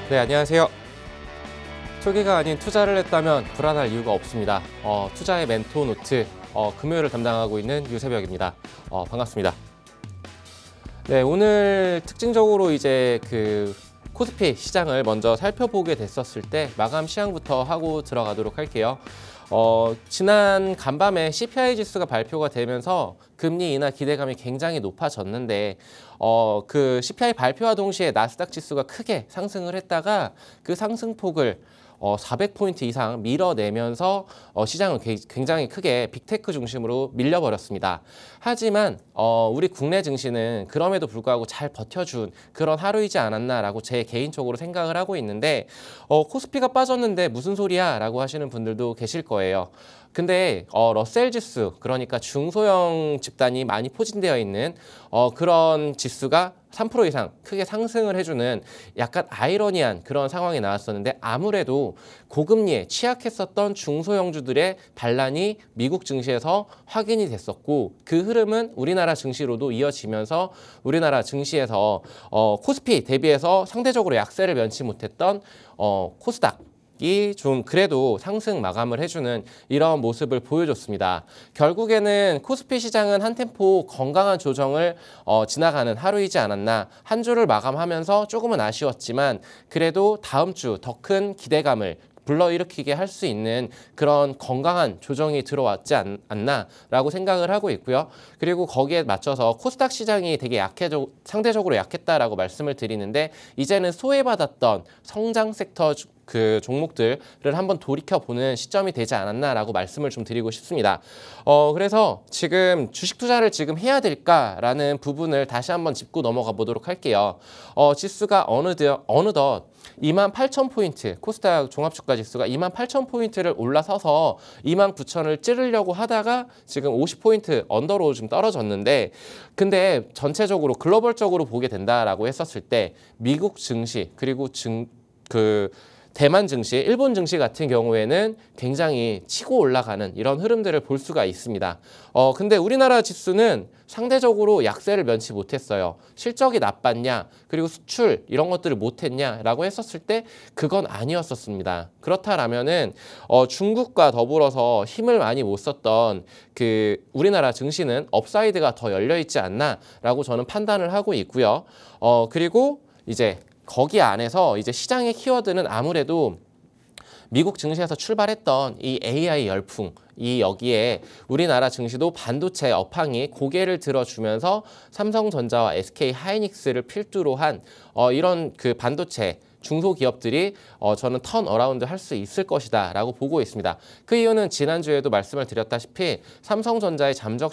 네, 안녕하세요. 초기가 아닌 투자를 했다면 불안할 이유가 없습니다. 투자의 멘토 노트 금요일을 담당하고 있는 유세벽입니다. 반갑습니다. 네, 오늘 특징적으로 이제 코스피 시장을 먼저 살펴보게 됐었을 때 마감 시향부터 하고 들어가도록 할게요. 지난 간밤에 CPI 지수가 발표가 되면서 금리 인하 기대감이 굉장히 높아졌는데 그 CPI 발표와 동시에 나스닥 지수가 크게 상승을 했다가 그 상승폭을 400포인트 이상 밀어내면서 시장은 굉장히 크게 빅테크 중심으로 밀려버렸습니다. 하지만 우리 국내 증시는 그럼에도 불구하고 잘 버텨준 그런 하루이지 않았나라고 제 개인적으로 생각을 하고 있는데 코스피가 빠졌는데 무슨 소리야? 라고 하시는 분들도 계실 거예요. 근데 러셀 지수, 그러니까 중소형 집단이 많이 포진되어 있는 그런 지수가 3% 이상 크게 상승을 해주는 약간 아이러니한 그런 상황이 나왔었는데, 아무래도 고금리에 취약했었던 중소형주들의 반란이 미국 증시에서 확인이 됐었고, 그 흐름은 우리나라 증시로도 이어지면서 우리나라 증시에서 코스피 대비해서 상대적으로 약세를 면치 못했던 코스닥 이 좀 그래도 상승 마감을 해주는 이런 모습을 보여줬습니다. 결국에는 코스피 시장은 한 템포 건강한 조정을 지나가는 하루이지 않았나. 한 주를 마감하면서 조금은 아쉬웠지만 그래도 다음 주 더 큰 기대감을 불러일으키게 할 수 있는 그런 건강한 조정이 들어왔지 않나라고 생각을 하고 있고요. 그리고 거기에 맞춰서 코스닥 시장이 되게 상대적으로 약했다라고 말씀을 드리는데, 이제는 소외받았던 성장 섹터 그 종목들을 한번 돌이켜보는 시점이 되지 않았나라고 말씀을 좀 드리고 싶습니다. 그래서 지금 주식 투자를 지금 해야 될까라는 부분을 다시 한번 짚고 넘어가 보도록 할게요. 지수가 어느덧 28,000포인트, 코스닥 종합주가 지수가 28,000포인트를 올라서서 29,000을 찌르려고 하다가 지금 50포인트 언더로 좀 떨어졌는데, 근데 전체적으로 글로벌적으로 보게 된다라고 했었을 때 미국 증시 그리고 대만 증시, 일본 증시 같은 경우에는 굉장히 치고 올라가는 이런 흐름들을 볼 수가 있습니다. 근데 우리나라 지수는 상대적으로 약세를 면치 못했어요. 실적이 나빴냐, 그리고 수출 이런 것들을 못했냐라고 했었을 때 그건 아니었었습니다. 그렇다라면은 중국과 더불어서 힘을 많이 못 썼던 우리나라 증시는 업사이드가 더 열려 있지 않나라고 저는 판단을 하고 있고요. 그리고 이제 거기 안에서 이제 시장의 키워드는 아무래도 미국 증시에서 출발했던 이 AI 열풍, 여기에 우리나라 증시도 반도체 업황이 고개를 들어주면서 삼성전자와 SK 하이닉스를 필두로 한 이런 반도체 중소기업들이 저는 턴어라운드 할 수 있을 것이다 라고 보고 있습니다. 그 이유는 지난주에도 말씀을 드렸다시피 삼성전자의 잠정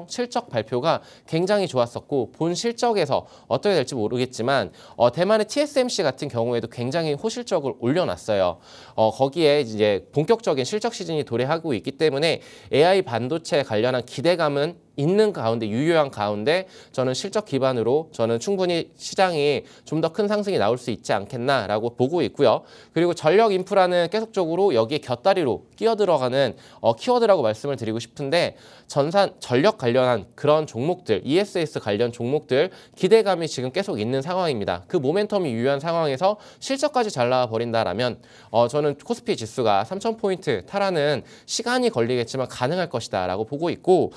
실적 발표가 굉장히 좋았었고, 본 실적에서 어떻게 될지 모르겠지만 대만의 TSMC 같은 경우에도 굉장히 호실적을 올려놨어요. 거기에 이제 본격적인 실적 시즌이 도래하고 있기 때문에 AI 반도체 관련한 기대감은 있는 가운데, 유효한 가운데 저는 실적 기반으로 저는 충분히 시장이 좀 더 큰 상승이 나올 수 있지 않겠나라고 보고 있고요. 그리고 전력 인프라는 계속적으로 여기에 곁다리로 끼어들어가는 키워드라고 말씀을 드리고 싶은데, 전력 관련한 그런 종목들, ESS 관련 종목들 기대감이 지금 계속 있는 상황입니다. 그 모멘텀이 유효한 상황에서 실적까지 잘 나와버린다라면 저는 코스피 지수가 3,000포인트 탈하는 시간이 걸리겠지만 가능할 것이다 라고 보고 있고,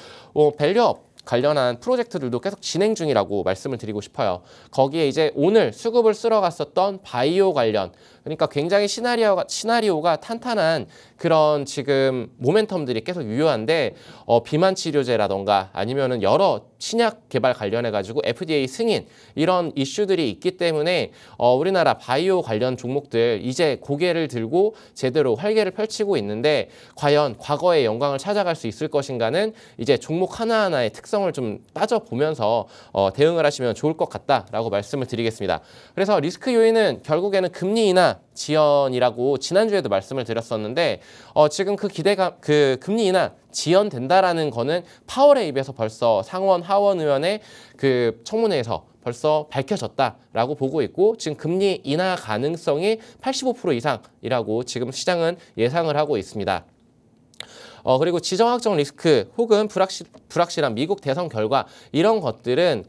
밸류업 관련한 프로젝트들도 계속 진행 중이라고 말씀을 드리고 싶어요. 거기에 이제 오늘 수급을 쓸어 갔었던 바이오 관련, 그러니까 굉장히 시나리오가 탄탄한 그런 지금 모멘텀들이 계속 유효한데, 비만 치료제라던가 아니면은 여러 신약 개발 관련해가지고 FDA 승인 이런 이슈들이 있기 때문에 우리나라 바이오 관련 종목들 이제 고개를 들고 제대로 활개를 펼치고 있는데, 과연 과거의 영광을 찾아갈 수 있을 것인가는 이제 종목 하나하나의 특성을 좀 따져보면서 대응을 하시면 좋을 것 같다라고 말씀을 드리겠습니다. 그래서 리스크 요인은 결국에는 금리 인하 지연이라고 지난주에도 말씀을 드렸었는데, 지금 금리 인하 지연된다라는 거는 파월의 입에서 벌써 상원 하원 의원의 청문회에서 벌써 밝혀졌다라고 보고 있고, 지금 금리 인하 가능성이 85% 이상이라고 지금 시장은 예상을 하고 있습니다. 그리고 지정학적 리스크 혹은 불확실한 미국 대선 결과 이런 것들은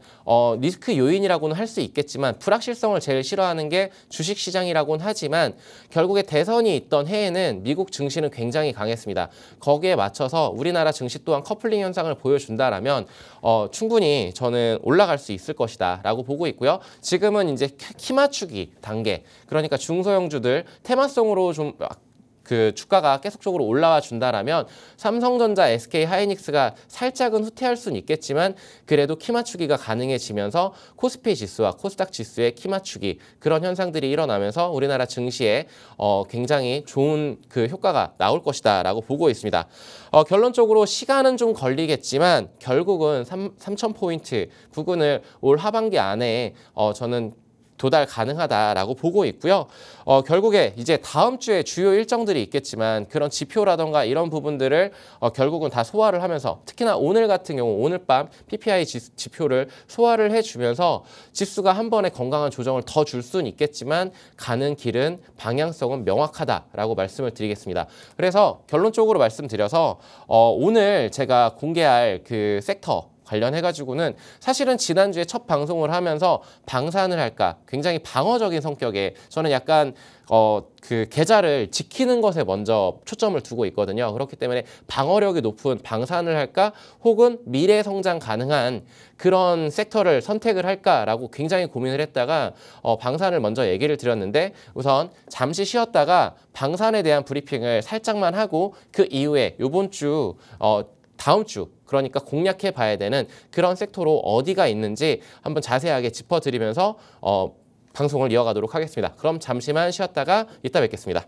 리스크 요인이라고는 할 수 있겠지만 불확실성을 제일 싫어하는 게 주식시장이라고는 하지만 결국에 대선이 있던 해에는 미국 증시는 굉장히 강했습니다. 거기에 맞춰서 우리나라 증시 또한 커플링 현상을 보여준다라면 충분히 저는 올라갈 수 있을 것이다 라고 보고 있고요. 지금은 이제 키 맞추기 단계, 그러니까 중소형주들 테마성으로 좀 그 주가가 계속적으로 올라와 준다라면 삼성전자, SK 하이닉스가 살짝은 후퇴할 수는 있겠지만 그래도 키 맞추기가 가능해지면서 코스피 지수와 코스닥 지수의 키 맞추기 그런 현상들이 일어나면서 우리나라 증시에 굉장히 좋은 그 효과가 나올 것이다라고 보고 있습니다. 결론적으로 시간은 좀 걸리겠지만 결국은 3,000포인트 부근을 올 하반기 안에 저는 도달 가능하다라고 보고 있고요. 결국에 이제 다음 주에 주요 일정들이 있겠지만 그런 지표라던가 이런 부분들을 결국은 다 소화를 하면서 특히나 오늘 같은 경우 오늘 밤 PPI 지표를 소화를 해주면서 지수가 한 번에 건강한 조정을 더 줄 수는 있겠지만 가는 길은 방향성은 명확하다라고 말씀을 드리겠습니다. 그래서 결론적으로 말씀드려서 오늘 제가 공개할 그 섹터 관련해가지고는 사실은 지난주에 첫 방송을 하면서 방산을 할까 굉장히 방어적인 성격에 저는 약간 그 계좌를 지키는 것에 먼저 초점을 두고 있거든요. 그렇기 때문에 방어력이 높은 방산을 할까 혹은 미래 성장 가능한 그런 섹터를 선택을 할까라고 굉장히 고민을 했다가 방산을 먼저 얘기를 드렸는데 우선 잠시 쉬었다가 방산에 대한 브리핑을 살짝만 하고 그 이후에 이번 주 다음 주 그러니까 공략해 봐야 되는 그런 섹터로 어디가 있는지 한번 자세하게 짚어드리면서 방송을 이어가도록 하겠습니다. 그럼 잠시만 쉬었다가 이따 뵙겠습니다.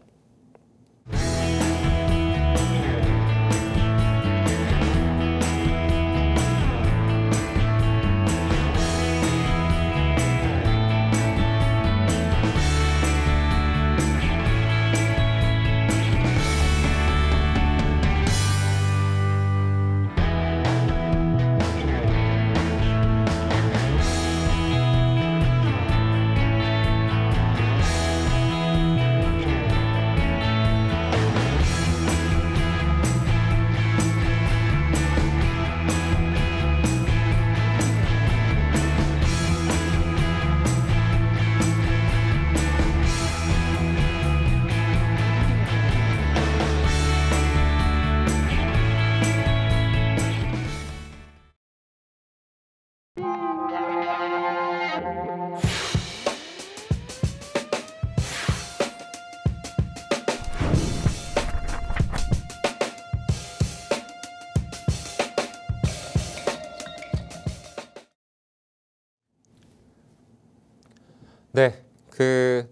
네,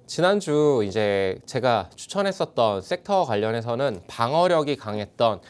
지난주 이제 제가 추천했었던 섹터 관련해서는 방어력이 강했던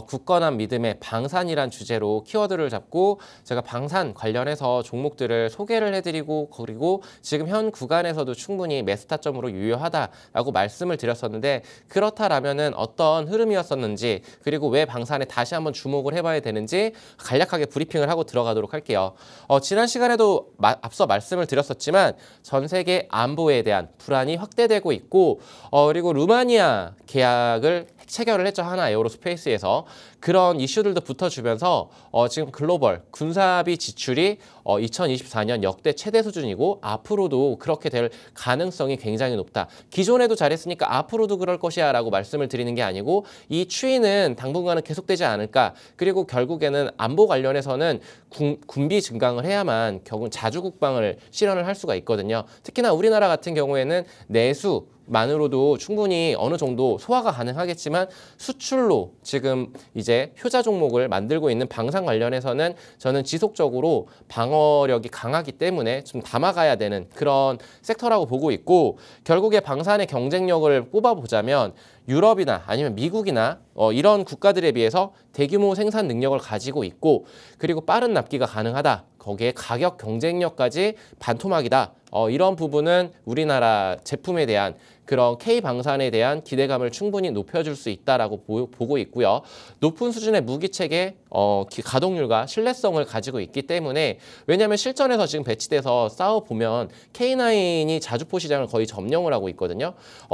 굳건한 믿음의 방산이란 주제로 키워드를 잡고 제가 방산 관련해서 종목들을 소개를 해드리고 그리고 지금 현 구간에서도 충분히 매수 타점으로 유효하다라고 말씀을 드렸었는데 그렇다라면은 어떤 흐름이었었는지 그리고 왜 방산에 다시 한번 주목을 해봐야 되는지 간략하게 브리핑을 하고 들어가도록 할게요. 지난 시간에도 앞서 말씀을 드렸었지만 전 세계 안보에 대한 불안이 확대되고 있고 그리고 루마니아 계약을 체결을 했죠. 하나 에어로스페이스에서. 그런 이슈들도 붙어주면서 지금 글로벌 군사비 지출이 2024년 역대 최대 수준이고 앞으로도 그렇게 될 가능성이 굉장히 높다. 기존에도 잘했으니까 앞으로도 그럴 것이야 라고 말씀을 드리는 게 아니고 이 추이는 당분간은 계속되지 않을까. 그리고 결국에는 안보 관련해서는 군비 증강을 해야만 결국 자주국방을 실현을 할 수가 있거든요. 특히나 우리나라 같은 경우에는 내수 만으로도 충분히 어느 정도 소화가 가능하겠지만 수출로 지금 이제 효자 종목을 만들고 있는 방산 관련해서는 저는 지속적으로 방어력이 강하기 때문에 좀 담아가야 되는 그런 섹터라고 보고 있고 결국에 방산의 경쟁력을 뽑아보자면 유럽이나 아니면 미국이나 이런 국가들에 비해서 대규모 생산 능력을 가지고 있고 그리고 빠른 납기가 가능하다. 거기에 가격 경쟁력까지 반토막이다. 이런 부분은 우리나라 제품에 대한 그런 K방산에 대한 기대감을 충분히 높여줄 수 있다라고 보고 있고요. 높은 수준의 무기체계 가동률과 신뢰성을 가지고 있기 때문에 왜냐하면 실전에서 지금 배치돼서 싸워보면 K9이 자주포 시장을 거의 점령을 하고 있거든요.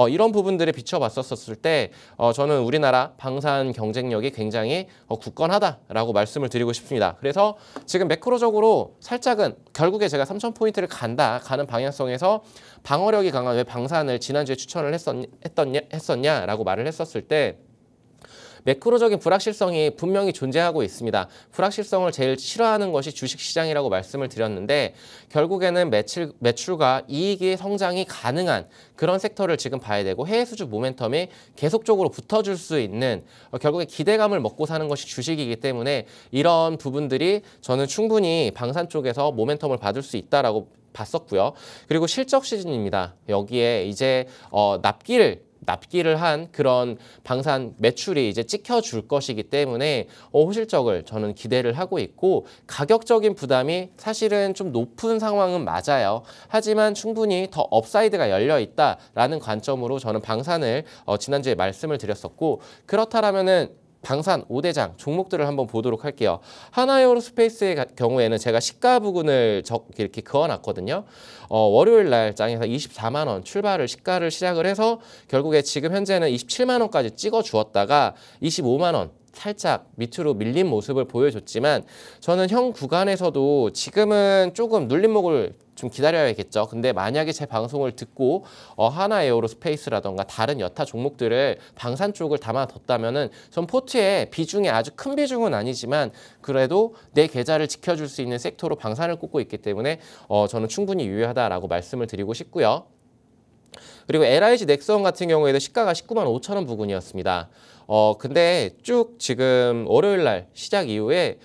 이런 부분들에 비춰봤었을 때 저는 우리나라 방산 경쟁력이 굉장히 굳건하다라고 말씀을 드리고 싶습니다. 그래서 지금 매크로적으로 살짝은 결국에 제가 3,000포인트를 가는 방향성에서 방어력이 강한 왜 방산을 지난주에 추천을 했었냐라고 말을 했었을 때 매크로적인 불확실성이 분명히 존재하고 있습니다. 불확실성을 제일 싫어하는 것이 주식시장이라고 말씀을 드렸는데 결국에는 매출과 이익의 성장이 가능한 그런 섹터를 지금 봐야 되고 해외 수주 모멘텀이 계속적으로 붙어줄 수 있는 결국에 기대감을 먹고 사는 것이 주식이기 때문에 이런 부분들이 저는 충분히 방산 쪽에서 모멘텀을 받을 수 있다라고 봤었고요. 그리고 실적 시즌입니다. 여기에 이제 납기를 한 그런 방산 매출이 이제 찍혀줄 것이기 때문에 호실적을 저는 기대를 하고 있고 가격적인 부담이 사실은 좀 높은 상황은 맞아요. 하지만 충분히 더 업사이드가 열려 있다라는 관점으로 저는 방산을 지난주에 말씀을 드렸었고 그렇다라면은 방산 5대장 종목들을 한번 보도록 할게요. 하나에어로스페이스의 경우에는 제가 시가 부근을 이렇게 그어놨거든요. 월요일 날 장에서 24만 원 출발을 시가를 시작을 해서 결국에 지금 현재는 27만 원까지 찍어 주었다가 25만 원 살짝 밑으로 밀린 모습을 보여줬지만 저는 형 구간에서도 지금은 조금 눌림목을 좀 기다려야겠죠. 근데 만약에 제 방송을 듣고 하나에어로스페이스라던가 다른 여타 종목들을 방산 쪽을 담아뒀다면은 전 포트에 비중이 아주 큰 비중은 아니지만 그래도 내 계좌를 지켜줄 수 있는 섹터로 방산을 꼽고 있기 때문에 저는 충분히 유효하다라고 말씀을 드리고 싶고요. 그리고 LIG 넥스원 같은 경우에도 시가가 19만 5천 원 부근이었습니다. 근데 쭉 지금 월요일 날 시작 이후에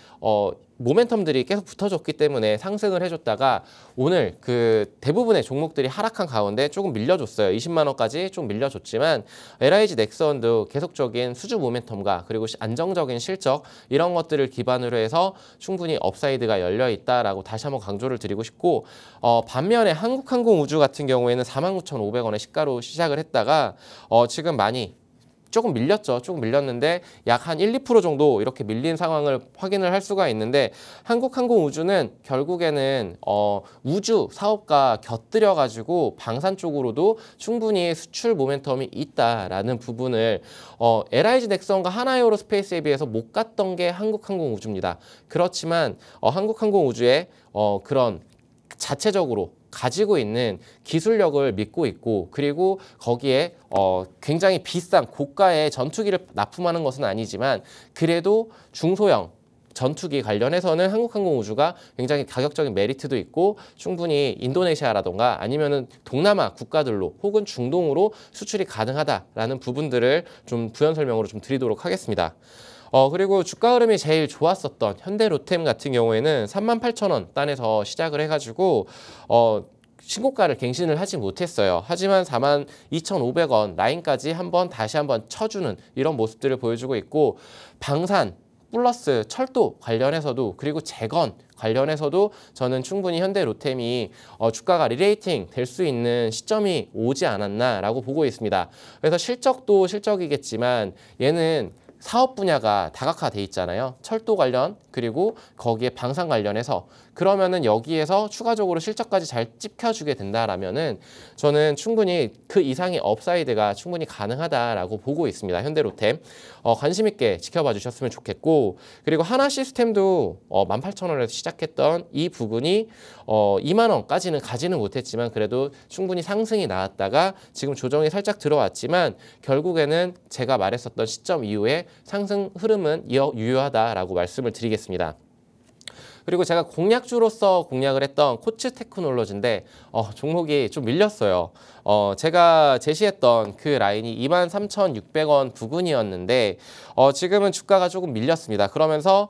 모멘텀들이 계속 붙어줬기 때문에 상승을 해줬다가 오늘 그 대부분의 종목들이 하락한 가운데 조금 밀려줬어요. 20만 원까지 좀 밀려줬지만 LIG 넥스원도 계속적인 수주 모멘텀과 그리고 안정적인 실적 이런 것들을 기반으로 해서 충분히 업사이드가 열려 있다라고 다시 한번 강조를 드리고 싶고 반면에 한국항공우주 같은 경우에는 49,500원의 시가로 시작을 했다가 지금 많이 조금 밀렸죠. 조금 밀렸는데 약 한 1, 2% 정도 이렇게 밀린 상황을 확인을 할 수가 있는데 한국항공우주는 결국에는 우주 사업과 곁들여 가지고 방산 쪽으로도 충분히 수출 모멘텀이 있다라는 부분을 LIG 넥스원과 하나에어로스페이스에 비해서 못 갔던 게 한국항공우주입니다. 그렇지만 한국항공우주의 그런 자체적으로 가지고 있는 기술력을 믿고 있고 그리고 거기에 굉장히 비싼 고가의 전투기를 납품하는 것은 아니지만 그래도 중소형 전투기 관련해서는 한국항공우주가 굉장히 가격적인 메리트도 있고 충분히 인도네시아라던가 아니면은 동남아 국가들로 혹은 중동으로 수출이 가능하다라는 부분들을 좀 부연 설명으로 좀 드리도록 하겠습니다. 그리고 주가 흐름이 제일 좋았었던 현대로템 같은 경우에는 38,000원 단에서 시작을 해가지고 신고가를 갱신을 하지 못했어요. 하지만 42,500원 라인까지 다시 한번 쳐주는 이런 모습들을 보여주고 있고 방산 플러스 철도 관련해서도 그리고 재건 관련해서도 저는 충분히 현대로템이 주가가 리레이팅 될 수 있는 시점이 오지 않았나라고 보고 있습니다. 그래서 실적도 실적이겠지만 얘는 사업 분야가 다각화돼 있잖아요. 철도 관련 그리고 거기에 방산 관련해서 그러면은 여기에서 추가적으로 실적까지 잘 찍혀주게 된다라면은 저는 충분히 그 이상의 업사이드가 충분히 가능하다라고 보고 있습니다. 현대로템 관심 있게 지켜봐 주셨으면 좋겠고 그리고 하나시스템도 18,000원에서 시작했던 이 부분이 2만 원까지는 가지는 못했지만 그래도 충분히 상승이 나왔다가 지금 조정이 살짝 들어왔지만 결국에는 제가 말했었던 시점 이후에 상승 흐름은 유효하다라고 말씀을 드리겠습니다. 그리고 제가 공략주로서 공략을 했던 코츠 테크놀로지인데 종목이 좀 밀렸어요. 제가 제시했던 그 라인이 23,600원 부근이었는데 지금은 주가가 조금 밀렸습니다. 그러면서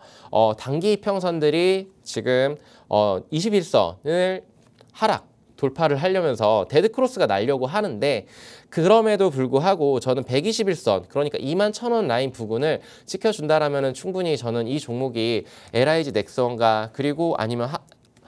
단기 이평선들이 지금 21선을 하락 돌파를 하려면서 데드크로스가 날려고 하는데 그럼에도 불구하고 저는 121선 그러니까 21,000원 라인 부근을 지켜준다라면 충분히 저는 이 종목이 LIG 넥스원과 그리고 아니면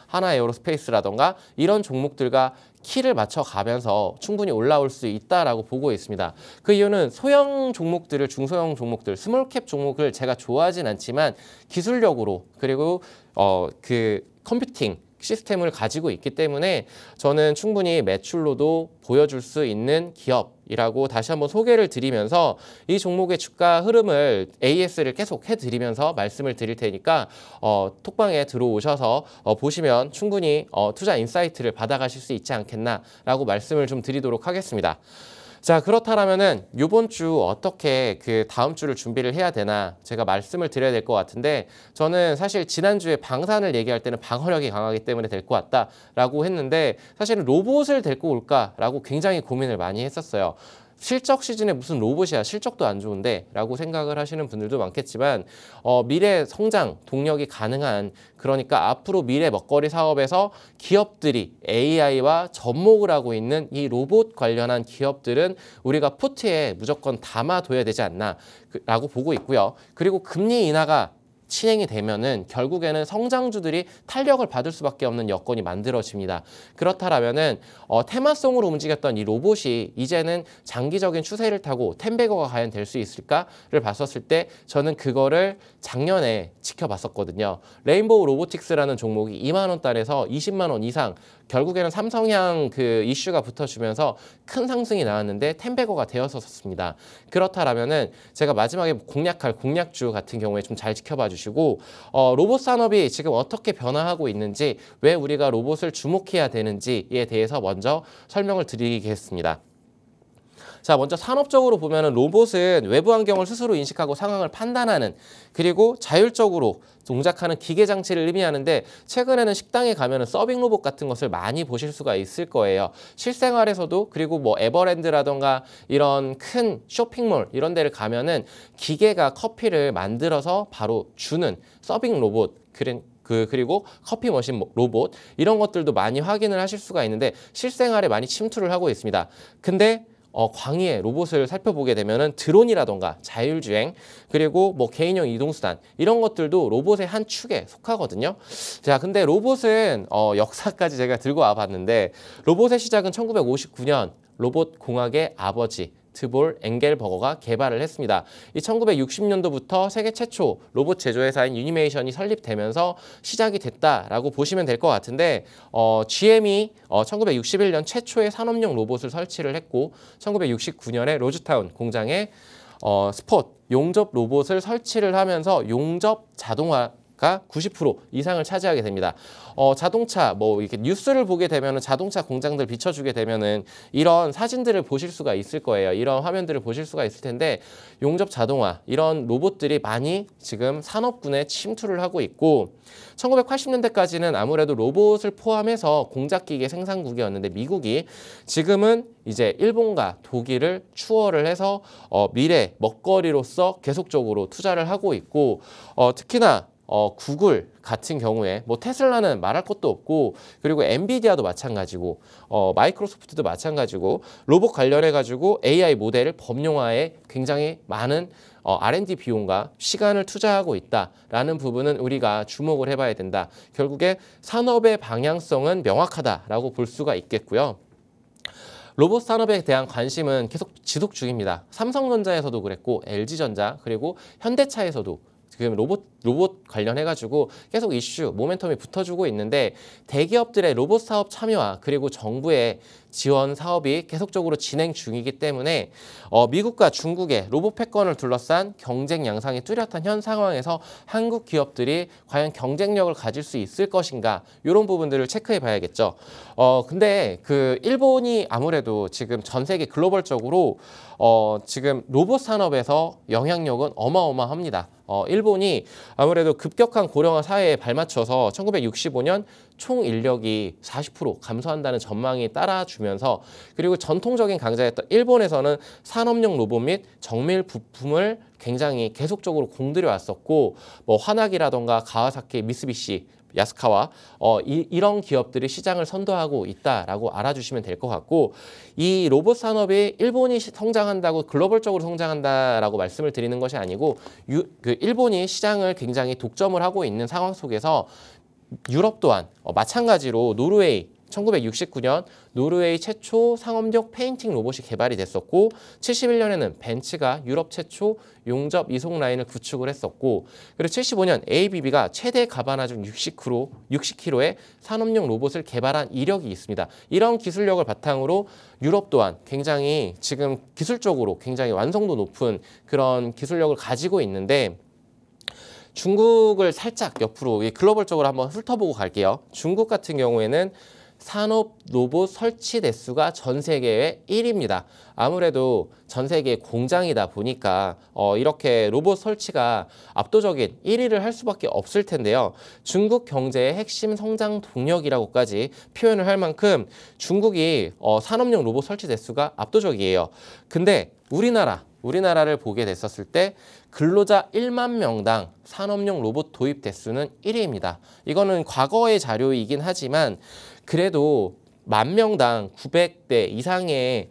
하나에어로스페이스라던가 이런 종목들과 키를 맞춰가면서 충분히 올라올 수 있다라고 보고 있습니다. 그 이유는 소형 종목들을 중소형 종목들, 스몰캡 종목을 제가 좋아하진 않지만 기술력으로 그리고 그 컴퓨팅 시스템을 가지고 있기 때문에 저는 충분히 매출로도 보여줄 수 있는 기업이라고 다시 한번 소개를 드리면서 이 종목의 주가 흐름을 AS를 계속 해드리면서 말씀을 드릴 테니까 톡방에 들어오셔서 보시면 충분히 투자 인사이트를 받아가실 수 있지 않겠나라고 말씀을 좀 드리도록 하겠습니다. 자, 그렇다면은 이번 주 어떻게 그 다음 주를 준비를 해야 되나 제가 말씀을 드려야 될 것 같은데, 저는 사실 지난주에 방산을 얘기할 때는 방어력이 강하기 때문에 될 것 같다라고 했는데, 사실은 로봇을 데리고 올까라고 굉장히 고민을 많이 했었어요. 실적 시즌에 무슨 로봇이야, 실적도 안 좋은데 라고 생각을 하시는 분들도 많겠지만 미래 성장 동력이 가능한, 그러니까 앞으로 미래 먹거리 사업에서 기업들이 AI와 접목을 하고 있는 이 로봇 관련한 기업들은 우리가 포트에 무조건 담아둬야 되지 않나 라고 보고 있고요. 그리고 금리 인하가 진행이 되면은 결국에는 성장주들이 탄력을 받을 수밖에 없는 여건이 만들어집니다. 그렇다라면은 테마성으로 움직였던 이 로봇이 이제는 장기적인 추세를 타고 10배거가 과연 될 수 있을까를 봤었을 때 저는 그거를 작년에 지켜봤었거든요. 레인보우 로보틱스라는 종목이 2만 원단에서 20만 원 이상, 결국에는 삼성향 그 이슈가 붙어주면서 큰 상승이 나왔는데 10배거가 되었었습니다. 그렇다라면은 제가 마지막에 공략할 공략주 같은 경우에 좀 잘 지켜봐 주시고, 로봇 산업이 지금 어떻게 변화하고 있는지, 왜 우리가 로봇을 주목해야 되는지에 대해서 먼저 설명을 드리겠습니다. 자, 먼저 산업적으로 보면은 로봇은 외부 환경을 스스로 인식하고 상황을 판단하는, 그리고 자율적으로 동작하는 기계 장치를 의미하는데, 최근에는 식당에 가면은 서빙 로봇 같은 것을 많이 보실 수가 있을 거예요. 실생활에서도, 그리고 뭐 에버랜드라던가 이런 큰 쇼핑몰 이런 데를 가면은 기계가 커피를 만들어서 바로 주는 서빙 로봇, 그리고 커피 머신 로봇, 이런 것들도 많이 확인을 하실 수가 있는데 실생활에 많이 침투를 하고 있습니다. 근데 광의의 로봇을 살펴보게 되면은 드론이라던가 자율주행, 그리고 뭐 개인용 이동수단, 이런 것들도 로봇의 한 축에 속하거든요. 자, 근데 로봇은 역사까지 제가 들고 와봤는데, 로봇의 시작은 1959년 로봇 공학의 아버지 트볼 엥겔버거가 개발을 했습니다. 이 1960년도부터 세계 최초 로봇 제조회사인 유니메이션이 설립되면서 시작이 됐다라고 보시면 될 것 같은데, GM이 1961년 최초의 산업용 로봇을 설치를 했고, 1969년에 로즈타운 공장에 스폿 용접 로봇을 설치를 하면서 용접 자동화가 90% 이상을 차지하게 됩니다. 자동차 뭐 이렇게 뉴스를 보게 되면은 자동차 공장들 비춰주게 되면은 이런 사진들을 보실 수가 있을 거예요. 이런 화면들을 보실 수가 있을 텐데, 용접 자동화 이런 로봇들이 많이 지금 산업군에 침투를 하고 있고, 1980년대까지는 아무래도 로봇을 포함해서 공작기계 생산국이었는데, 미국이 지금은 이제 일본과 독일을 추월을 해서 미래 먹거리로서 계속적으로 투자를 하고 있고, 특히나 구글 같은 경우에 뭐 테슬라는 말할 것도 없고, 그리고 엔비디아도 마찬가지고, 마이크로소프트도 마찬가지고, 로봇 관련해 가지고 AI 모델을 범용화에 굉장히 많은 R&D 비용과 시간을 투자하고 있다라는 부분은 우리가 주목을 해봐야 된다. 결국에 산업의 방향성은 명확하다라고 볼 수가 있겠고요. 로봇 산업에 대한 관심은 계속 지속 중입니다. 삼성전자에서도 그랬고, LG전자, 그리고 현대차에서도 지금 로봇 관련해가지고 계속 이슈, 모멘텀이 붙어주고 있는데, 대기업들의 로봇 사업 참여와 그리고 정부의 지원 사업이 계속적으로 진행 중이기 때문에 미국과 중국의 로봇 패권을 둘러싼 경쟁 양상이 뚜렷한 현 상황에서 한국 기업들이 과연 경쟁력을 가질 수 있을 것인가, 이런 부분들을 체크해 봐야겠죠. 근데 그 일본이 아무래도 지금 전 세계 글로벌적으로 지금 로봇 산업에서 영향력은 어마어마합니다. 일본이 아무래도 급격한 고령화 사회에 발맞춰서 1965년 총 인력이 40% 감소한다는 전망이 따라주면서, 그리고 전통적인 강자였던 일본에서는 산업용 로봇 및 정밀 부품을 굉장히 계속적으로 공들여 왔었고, 뭐 화나기라던가 가와사키, 미쓰비시, 야스카와 이런 기업들이 시장을 선도하고 있다라고 알아주시면 될 것 같고, 이 로봇 산업이 일본이 성장한다고 글로벌적으로 성장한다라고 말씀을 드리는 것이 아니고, 일본이 시장을 굉장히 독점을 하고 있는 상황 속에서 유럽 또한 마찬가지로 노르웨이, 1969년 노르웨이 최초 상업용 페인팅 로봇이 개발이 됐었고 71년에는 벤츠가 유럽 최초 용접 이송 라인을 구축을 했었고 그리고 75년 ABB가 최대 가반하중 60kg의 산업용 로봇을 개발한 이력이 있습니다. 이런 기술력을 바탕으로 유럽 또한 굉장히 지금 기술적으로 굉장히 완성도 높은 그런 기술력을 가지고 있는데 중국을 살짝 옆으로 글로벌적으로 한번 훑어보고 갈게요. 중국 같은 경우에는 산업 로봇 설치 대수가 전 세계의 1위입니다. 아무래도 전 세계 공장이다 보니까 이렇게 로봇 설치가 압도적인 1위를 할 수밖에 없을 텐데요. 중국 경제의 핵심 성장 동력이라고까지 표현을 할 만큼 중국이 산업용 로봇 설치 대수가 압도적이에요. 근데 우리나라를 보게 됐었을 때 근로자 1만 명당 산업용 로봇 도입 대수는 1위입니다. 이거는 과거의 자료이긴 하지만 그래도 10,000명당 900대 이상의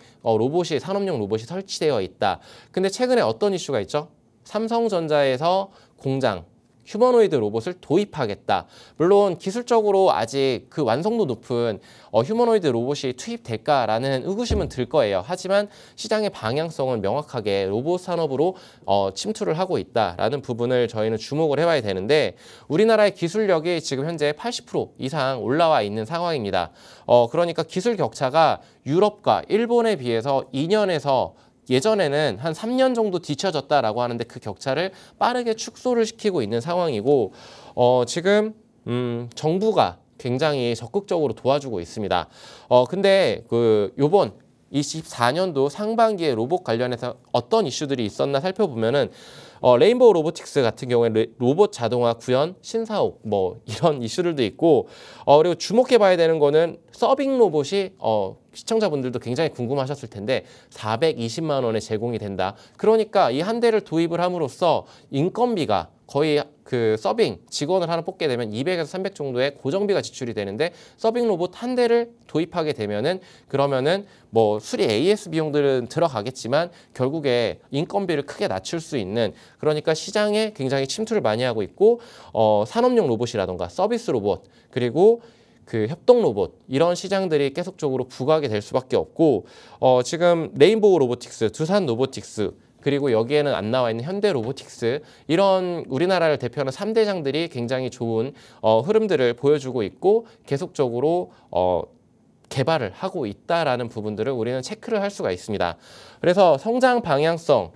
산업용 로봇이 설치되어 있다. 근데 최근에 어떤 이슈가 있죠? 삼성전자에서 공장, 휴머노이드 로봇을 도입하겠다. 물론 기술적으로 아직 그 완성도 높은 휴머노이드 로봇이 투입될까라는 의구심은 들 거예요. 하지만 시장의 방향성은 명확하게 로봇 산업으로 침투를 하고 있다라는 부분을 저희는 주목을 해봐야 되는데 우리나라의 기술력이 지금 현재 80% 이상 올라와 있는 상황입니다. 그러니까 기술 격차가 유럽과 일본에 비해서 2년에서 예전에는 한 3년 정도 뒤쳐졌다라고 하는데 그 격차를 빠르게 축소를 시키고 있는 상황이고 지금 정부가 굉장히 적극적으로 도와주고 있습니다. 근데 요번 24년도 상반기에 로봇 관련해서 어떤 이슈들이 있었나 살펴보면은 레인보우 로보틱스 같은 경우에 로봇 자동화 구현 신사옥 이런 이슈들도 있고 그리고 주목해봐야 되는 거는 서빙 로봇이 시청자분들도 굉장히 궁금하셨을 텐데 420만 원에 제공이 된다. 그러니까 이 한 대를 도입을 함으로써 인건비가 거의 그 서빙 직원을 하나 뽑게 되면 200에서 300 정도의 고정비가 지출이 되는데 서빙 로봇 한 대를 도입하게 되면은 그러면은 수리 AS 비용들은 들어가겠지만 결국에 인건비를 크게 낮출 수 있는 그러니까 시장에 굉장히 침투를 많이 하고 있고 산업용 로봇이라던가 서비스 로봇 그리고 그 협동 로봇 이런 시장들이 계속적으로 부각이 될 수밖에 없고 지금 레인보우 로보틱스, 두산 로보틱스 그리고 여기에는 안 나와 있는 현대 로보틱스 이런 우리나라를 대표하는 3대장들이 굉장히 좋은 흐름들을 보여주고 있고 계속적으로 개발을 하고 있다라는 부분들을 우리는 체크를 할 수가 있습니다. 그래서 성장 방향성은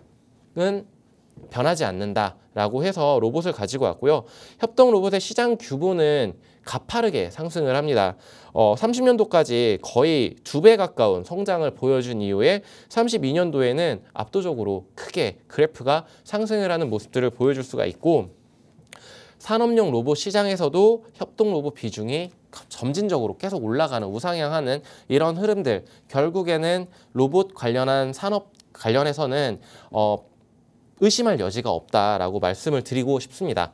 변하지 않는다라고 해서 로봇을 가지고 왔고요. 협동 로봇의 시장 규모는 가파르게 상승을 합니다. 30년도까지 거의 2배 가까운 성장을 보여준 이후에 32년도에는 압도적으로 크게 그래프가 상승을 하는 모습들을 보여줄 수가 있고 산업용 로봇 시장에서도 협동 로봇 비중이 점진적으로 계속 올라가는 우상향하는 이런 흐름들 결국에는 로봇 관련한 산업 관련해서는 의심할 여지가 없다라고 말씀을 드리고 싶습니다.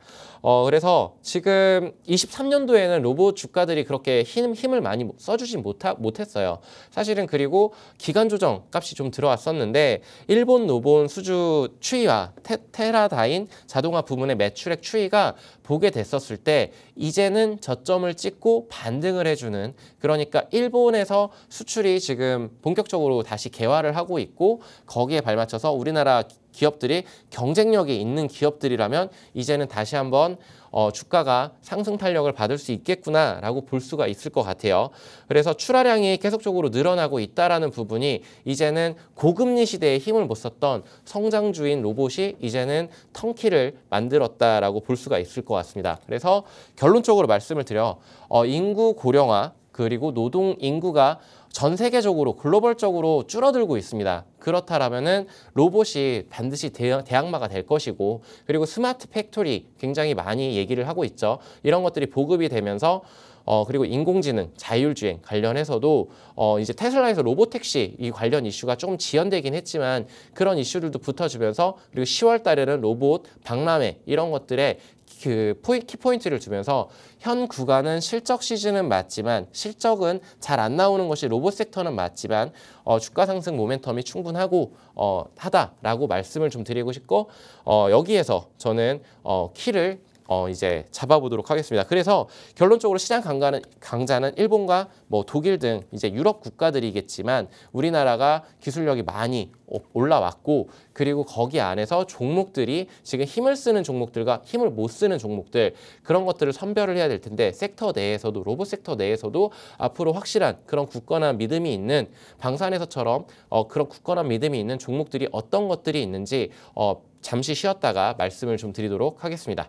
그래서 지금 23년도에는 로봇 주가들이 그렇게 힘을 많이 써주지 못했어요. 사실은 그리고 기간 조정 값이 좀 들어왔었는데 일본 로봇 수주 추이와 테라다인 자동화 부문의 매출액 추이가 보게 됐었을 때 이제는 저점을 찍고 반등을 해주는 그러니까 일본에서 수출이 지금 본격적으로 다시 개화를 하고 있고 거기에 발맞춰서 우리나라 기업들이 경쟁력이 있는 기업들이라면 이제는 다시 한번 주가가 상승 탄력을 받을 수 있겠구나라고 볼 수가 있을 것 같아요. 그래서 출하량이 계속적으로 늘어나고 있다라는 부분이 이제는 고금리 시대에 힘을 못 썼던 성장주인 로봇이 이제는 턴키를 만들었다라고 볼 수가 있을 것 같습니다. 그래서 결론적으로 말씀을 드려 인구 고령화 그리고 노동 인구가 전 세계적으로 글로벌적으로 줄어들고 있습니다. 그렇다라면은 로봇이 반드시 대항마가 될 것이고 그리고 스마트 팩토리 굉장히 많이 얘기를 하고 있죠. 이런 것들이 보급이 되면서 그리고 인공지능, 자율주행 관련해서도 이제 테슬라에서 로보택시 이 관련 이슈가 조금 지연되긴 했지만 그런 이슈들도 붙어주면서 그리고 10월 달에는 로봇, 박람회 이런 것들에 그 키포인트를 주면서 현 구간은 실적 시즌은 맞지만 실적은 잘 안 나오는 것이 로봇 섹터는 맞지만 주가 상승 모멘텀이 충분하고 하다라고 말씀을 좀 드리고 싶고 여기에서 저는 키를 이제 잡아보도록 하겠습니다. 그래서 결론적으로 시장 강자는 일본과 뭐 독일 등 이제 유럽 국가들이겠지만 우리나라가 기술력이 많이 올라왔고 그리고 거기 안에서 종목들이 지금 힘을 쓰는 종목들과 힘을 못 쓰는 종목들 그런 것들을 선별을 해야 될 텐데 섹터 내에서도 로봇 섹터 내에서도 앞으로 확실한 그런 굳건한 믿음이 있는 방산에서처럼 그런 굳건한 믿음이 있는 종목들이 어떤 것들이 있는지 잠시 쉬었다가 말씀을 좀 드리도록 하겠습니다.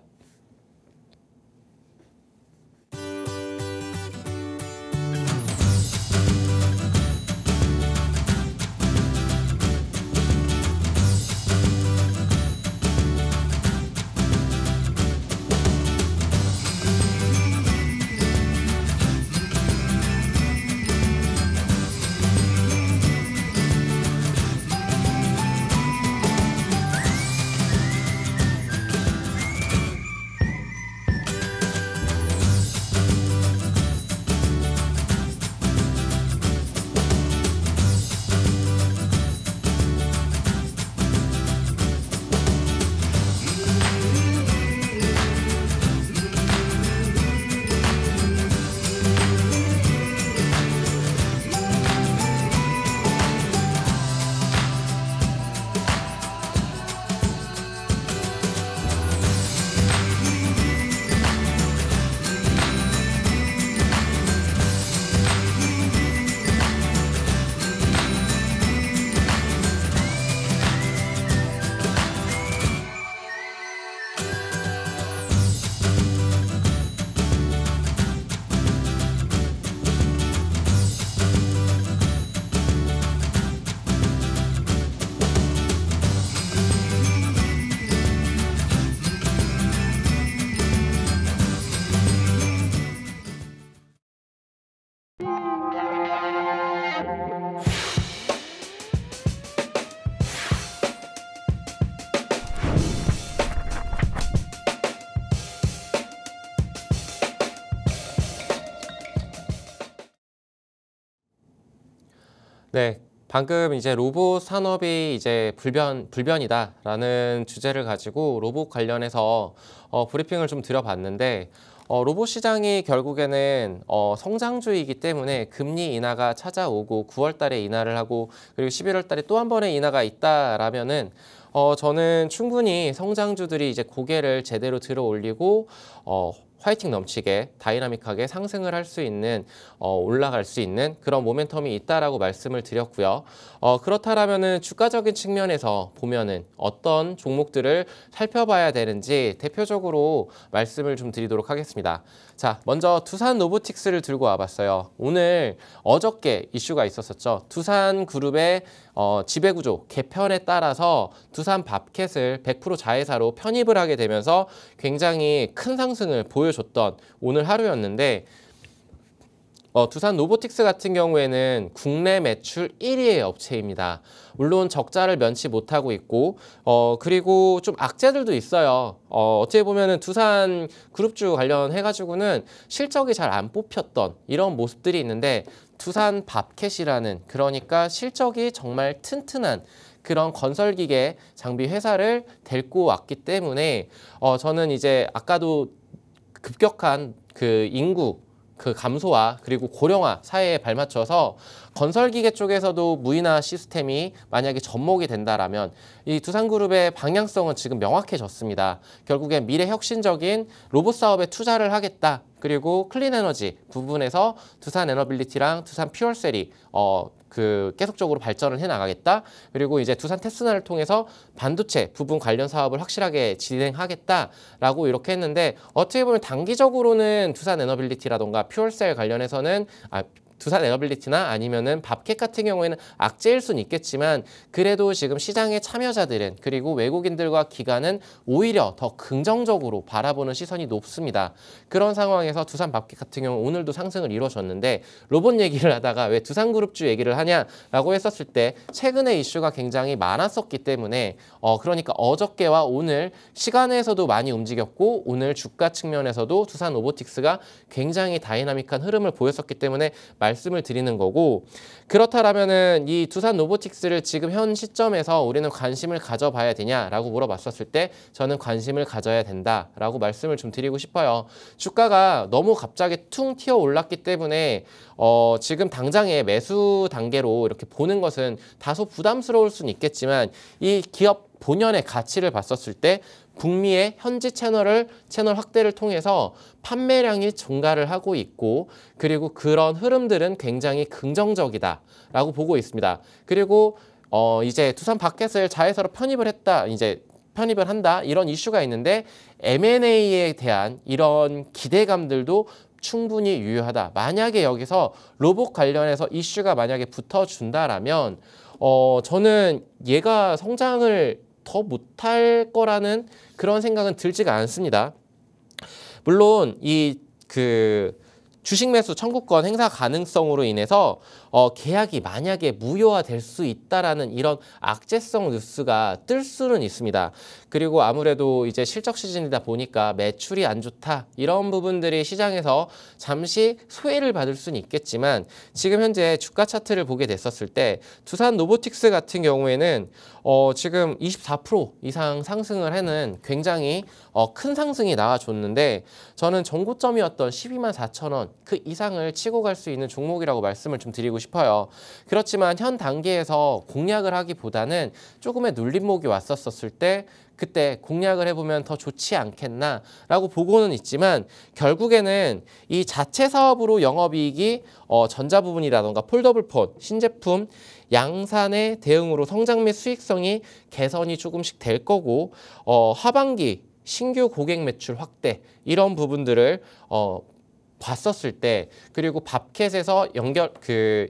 네, 방금 이제 로봇 산업이 이제 불변이다라는 주제를 가지고 로봇 관련해서 브리핑을 좀 드려봤는데 로봇 시장이 결국에는 성장주이기 때문에 금리 인하가 찾아오고 9월 달에 인하를 하고 그리고 11월 달에 또 한 번의 인하가 있다라면은 저는 충분히 성장주들이 이제 고개를 제대로 들어 올리고 화이팅 넘치게 다이나믹하게 상승을 할 수 있는 올라갈 수 있는 그런 모멘텀이 있다라고 말씀을 드렸고요. 그렇다라면은 주가적인 측면에서 보면은 어떤 종목들을 살펴봐야 되는지 대표적으로 말씀을 좀 드리도록 하겠습니다. 자, 먼저 두산 로보틱스를 들고 와봤어요. 오늘 어저께 이슈가 있었었죠. 두산그룹의 지배구조 개편에 따라서 두산 밥켓을 100% 자회사로 편입을 하게 되면서 굉장히 큰 상승을 보여줬던 오늘 하루였는데 두산 로보틱스 같은 경우에는 국내 매출 1위의 업체입니다. 물론 적자를 면치 못하고 있고 그리고 좀 악재들도 있어요. 어떻게 보면은 두산 그룹주 관련해가지고는 실적이 잘 안 뽑혔던 이런 모습들이 있는데 두산 밥켓이라는 그러니까 실적이 정말 튼튼한 그런 건설기계 장비 회사를 데리고 왔기 때문에 저는 이제 아까도 급격한 그 인구 그 감소와 그리고 고령화 사회에 발맞춰서 건설기계 쪽에서도 무인화 시스템이 만약에 접목이 된다라면 이 두산그룹의 방향성은 지금 명확해졌습니다. 결국엔 미래 혁신적인 로봇 사업에 투자를 하겠다. 그리고 클린에너지 부분에서 두산 에너빌리티랑 두산 퓨얼셀이 계속적으로 발전을 해나가겠다. 그리고 이제 두산 테스나를 통해서 반도체 부분 관련 사업을 확실하게 진행하겠다라고 이렇게 했는데 어떻게 보면 단기적으로는 두산 에너빌리티라던가 퓨얼셀 관련해서는 두산 에너빌리티나 아니면은 밥켓 같은 경우에는 악재일 수는 있겠지만 그래도 지금 시장의 참여자들은 그리고 외국인들과 기관은 오히려 더 긍정적으로 바라보는 시선이 높습니다. 그런 상황에서 두산 밥켓 같은 경우 오늘도 상승을 이뤄줬는데 로봇 얘기를 하다가 왜 두산그룹주 얘기를 하냐라고 했었을 때 최근에 이슈가 굉장히 많았었기 때문에 그러니까 어저께와 오늘 시간에서도 많이 움직였고 오늘 주가 측면에서도 두산 로보틱스가 굉장히 다이나믹한 흐름을 보였었기 때문에 말씀을 드리는 거고, 그렇다라면은 이 두산 로보틱스를 지금 현 시점에서 우리는 관심을 가져봐야 되냐라고 물어봤었을 때 저는 관심을 가져야 된다라고 말씀을 좀 드리고 싶어요. 주가가 너무 갑자기 퉁 튀어 올랐기 때문에 지금 당장의 매수 단계로 이렇게 보는 것은 다소 부담스러울 수는 있겠지만, 이 기업 본연의 가치를 봤었을 때 북미의 현지 채널 확대를 통해서 판매량이 증가를 하고 있고, 그리고 그런 흐름들은 굉장히 긍정적이다라고 보고 있습니다. 그리고 이제 두산 바켓을 자회사로 편입을 한다 이런 이슈가 있는데, M&A에 대한 이런 기대감들도 충분히 유효하다. 만약에 여기서 로봇 관련해서 이슈가 만약에 붙어준다라면 저는 얘가 성장을 더 못할 거라는 그런 생각은 들지가 않습니다. 물론 이 주식 매수 청구권 행사 가능성으로 인해서 계약이 만약에 무효화될 수 있다라는 이런 악재성 뉴스가 뜰 수는 있습니다. 그리고 아무래도 이제 실적 시즌이다 보니까 매출이 안 좋다 이런 부분들이 시장에서 잠시 소외를 받을 수는 있겠지만, 지금 현재 주가 차트를 보게 됐었을 때 두산 로보틱스 같은 경우에는 지금 24% 이상 상승을 하는 굉장히 큰 상승이 나와줬는데, 저는 전고점이었던 12만 4천 원 그 이상을 치고 갈 수 있는 종목이라고 말씀을 좀 드리고 싶어요. 그렇지만 현 단계에서 공략을 하기보다는 조금의 눌림목이 왔었을 때 그때 공략을 해보면 더 좋지 않겠나라고 보고는 있지만, 결국에는 이 자체 사업으로 영업이익이 전자 부분이라던가 폴더블폰, 신제품, 양산의 대응으로 성장 및 수익성이 개선이 조금씩 될 거고, 하반기 신규 고객 매출 확대 이런 부분들을 봤었을 때, 그리고 밥캣에서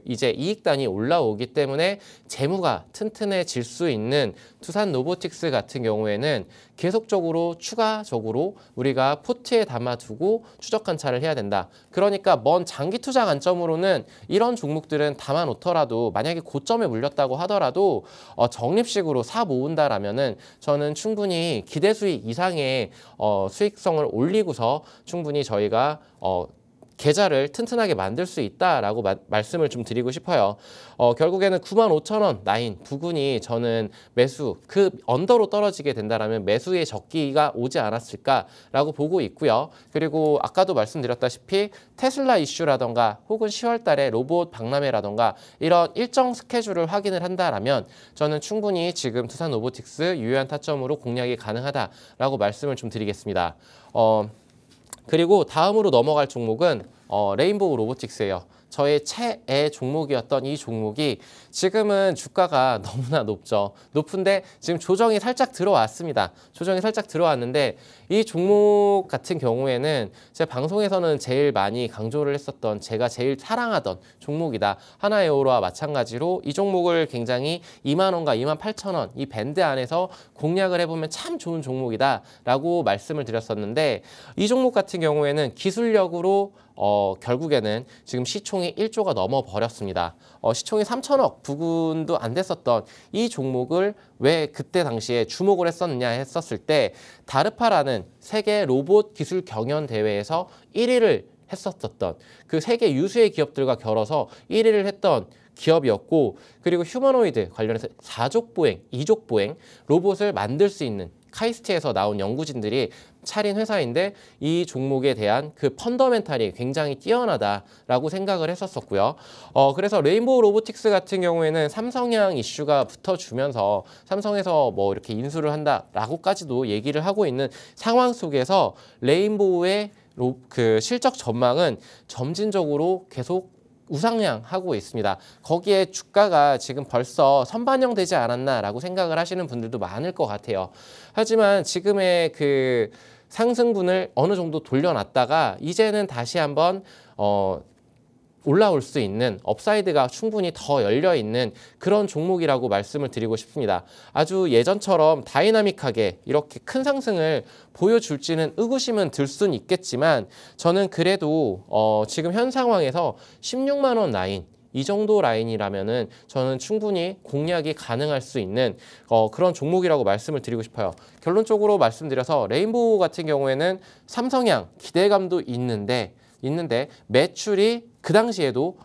이제 이익단이 올라오기 때문에 재무가 튼튼해질 수 있는 두산 로보틱스 같은 경우에는 계속적으로 추가적으로 우리가 포트에 담아두고 추적 관찰을 해야 된다. 그러니까 먼 장기 투자 관점으로는 이런 종목들은 담아놓더라도 만약에 고점에 물렸다고 하더라도 적립식으로 사 모은다라면은 저는 충분히 기대 수익 이상의 수익성을 올리고서 충분히 저희가 계좌를 튼튼하게 만들 수 있다라고 말씀을 좀 드리고 싶어요. 결국에는 95,000원 라인 부근이 저는 매수 그 언더로 떨어지게 된다라면 매수의 적기가 오지 않았을까라고 보고 있고요. 그리고 아까도 말씀드렸다시피 테슬라 이슈라던가 혹은 10월 달에 로봇 박람회라던가 이런 일정 스케줄을 확인을 한다라면 저는 충분히 지금 두산 로보틱스 유효한 타점으로 공략이 가능하다라고 말씀을 좀 드리겠습니다. 그리고 다음으로 넘어갈 종목은 레인보우 로보틱스예요. 저의 최애 종목이었던 이 종목이 지금은 주가가 너무나 높죠. 높은데 지금 조정이 살짝 들어왔습니다. 조정이 살짝 들어왔는데 이 종목 같은 경우에는 제 방송에서는 제일 많이 강조를 했었던, 제가 제일 사랑하던 종목이다. 하나에어로와 마찬가지로 이 종목을 굉장히 2만 원과 2만 8천 원 이 밴드 안에서 공략을 해보면 참 좋은 종목이다 라고 말씀을 드렸었는데, 이 종목 같은 경우에는 기술력으로 결국에는 지금 시총이 1조가 넘어버렸습니다. 시총이 3천억 부근도 안 됐었던 이 종목을 왜 그때 당시에 주목을 했었느냐 했었을 때, 다르파라는 세계 로봇 기술 경연 대회에서 1위를 했었던 그 세계 유수의 기업들과 결어서 1위를 했던 기업이었고, 그리고 휴머노이드 관련해서 4족 보행, 2족 보행 로봇을 만들 수 있는 카이스트에서 나온 연구진들이 차린 회사인데, 이 종목에 대한 그 펀더멘탈이 굉장히 뛰어나다라고 생각을 했었고요. 그래서 레인보우 로보틱스 같은 경우에는 삼성향 이슈가 붙어주면서 삼성에서 뭐 이렇게 인수를 한다라고까지도 얘기를 하고 있는 상황 속에서 레인보우의 그 실적 전망은 점진적으로 계속 우상향하고 있습니다. 거기에 주가가 지금 벌써 선반영되지 않았나라고 생각을 하시는 분들도 많을 것 같아요. 하지만 지금의 그 상승분을 어느 정도 돌려놨다가 이제는 다시 한번 올라올 수 있는 업사이드가 충분히 더 열려있는 그런 종목이라고 말씀을 드리고 싶습니다. 아주 예전처럼 다이나믹하게 이렇게 큰 상승을 보여줄지는 의구심은 들 수는 있겠지만, 저는 그래도 지금 현 상황에서 16만 원 라인, 이 정도 라인이라면은 저는 충분히 공략이 가능할 수 있는 그런 종목이라고 말씀을 드리고 싶어요. 결론적으로 말씀드려서 레인보우 같은 경우에는 삼성향 기대감도 있는데 매출이 그 당시에도